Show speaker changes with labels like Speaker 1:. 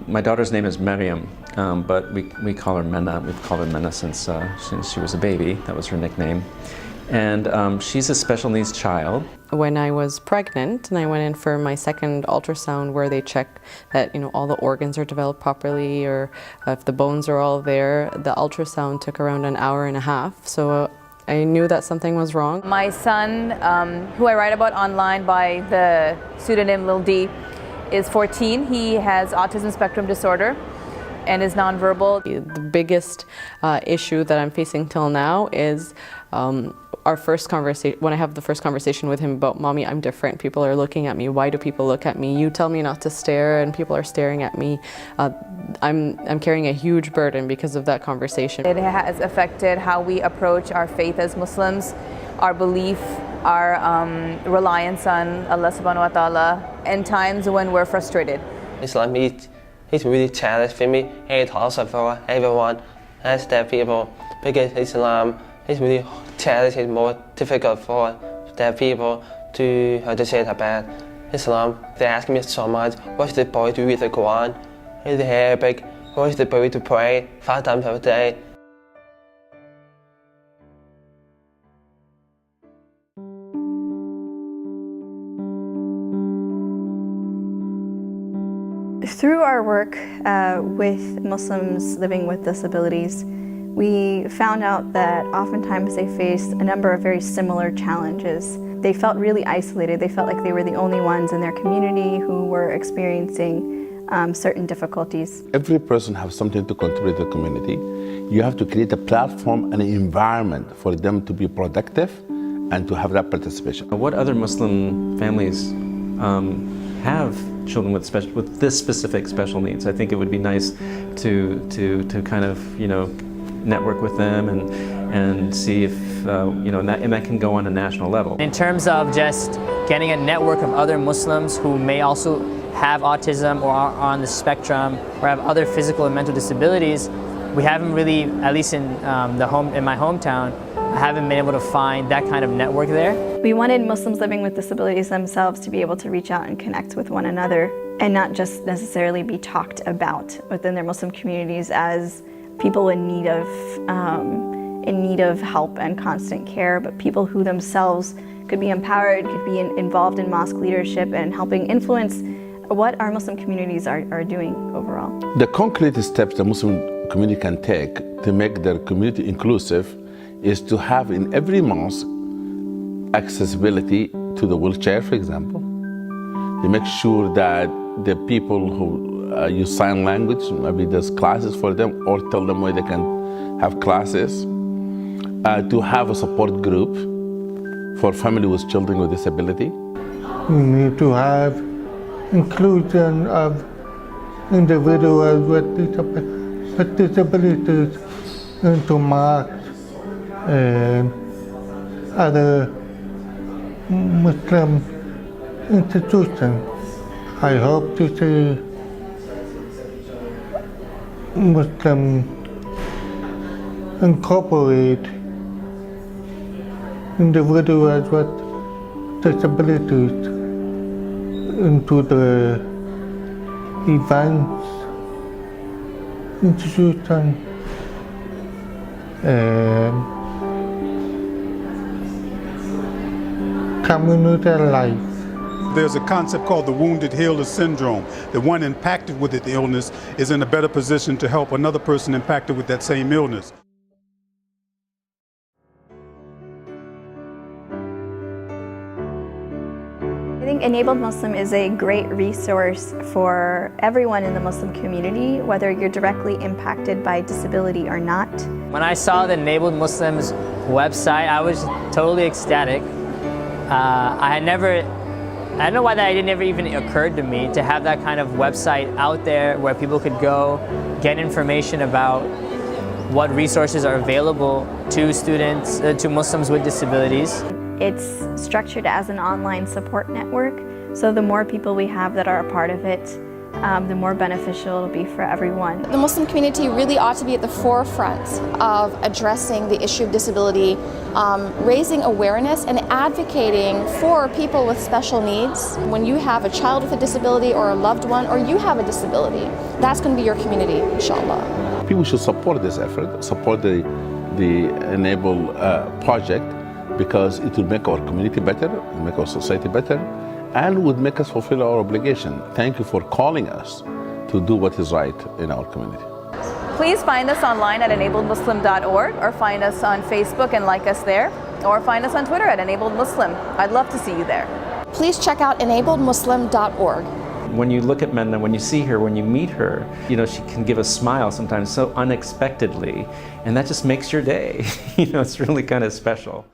Speaker 1: My daughter's name is Maryam, but we call her Mena. We've called her Mena since she was a baby. That was her nickname. And she's a special needs child.
Speaker 2: When I was pregnant and I went in for my second ultrasound where they check that all the organs are developed properly or if the bones are all there, the ultrasound took around an hour and a half. So I knew that something was wrong.
Speaker 3: My son, who I write about online by the pseudonym Lil D, is 14. He has autism spectrum disorder and is nonverbal.
Speaker 2: The biggest issue that I'm facing till now is our first conversation, when I have the first conversation with him about, "Mommy, I'm different. People are looking at me. Why do people look at me? You tell me not to stare and people are staring at me." I'm carrying a huge burden because of that conversation.
Speaker 3: It has affected how we approach our faith as Muslims, our belief, our reliance on Allah subhanahu wa ta'ala, and times when we're frustrated.
Speaker 4: Islam is really challenging for me and also for everyone as deaf people, because Islam is really challenging, more difficult for deaf people to say it about Islam. They ask me so much, what should the boy do with the Quran? Is it Arabic? What should the boy to pray 5 times a day?
Speaker 5: Through our work with Muslims living with disabilities, we found out that oftentimes they faced a number of very similar challenges. They felt really isolated. They felt like they were the only ones in their community who were experiencing certain difficulties.
Speaker 6: Every person has something to contribute to the community. You have to create a platform and an environment for them to be productive and to have that participation.
Speaker 1: What other Muslim families have children with this specific special needs? I think it would be nice to kind of network with them and see if and that can go on a national level.
Speaker 7: In terms of just getting a network of other Muslims who may also have autism or are on the spectrum or have other physical and mental disabilities, we haven't really, at least in my hometown, I haven't been able to find that kind of network there.
Speaker 5: We wanted Muslims living with disabilities themselves to be able to reach out and connect with one another and not just necessarily be talked about within their Muslim communities as people in need of help and constant care, but people who themselves could be empowered, could be involved in mosque leadership and helping influence what our Muslim communities are doing overall.
Speaker 6: The concrete steps the Muslim community can take to make their community inclusive is to have in every mosque accessibility to the wheelchair, for example. To make sure that the people who use sign language, maybe there's classes for them or tell them where they can have classes. To have a support group for family with children with disability.
Speaker 8: We need to have inclusion of individuals with disabilities into mosques and other Muslim institutions. I hope to see Muslims incorporate individuals with disabilities into the events, institutions, and community life.
Speaker 9: There's a concept called the wounded healer syndrome. The one impacted with the illness is in a better position to help another person impacted with that same illness.
Speaker 5: I think Enabled Muslim is a great resource for everyone in the Muslim community, whether you're directly impacted by disability or not.
Speaker 7: When I saw the Enabled Muslim's website, I was totally ecstatic. I don't know why that idea never even occurred to me, to have that kind of website out there where people could go get information about what resources are available to students, to Muslims with disabilities.
Speaker 5: It's structured as an online support network, so the more people we have that are a part of it, the more beneficial it'll be for everyone.
Speaker 10: The Muslim community really ought to be at the forefront of addressing the issue of disability, raising awareness and advocating for people with special needs. When you have a child with a disability or a loved one, or you have a disability, that's going to be your community, inshallah.
Speaker 6: People should support this effort, support the Enable project, because it will make our community better, make our society better, and would make us fulfill our obligation. Thank you for calling us to do what is right in our community.
Speaker 3: Please find us online at EnabledMuslim.org, or find us on Facebook and like us there, or find us on Twitter at EnabledMuslim. I'd love to see you there.
Speaker 10: Please check out EnabledMuslim.org.
Speaker 1: When you look at Menna, when you see her, when you meet her, you know, she can give a smile sometimes so unexpectedly, and that just makes your day. You know, it's really kind of special.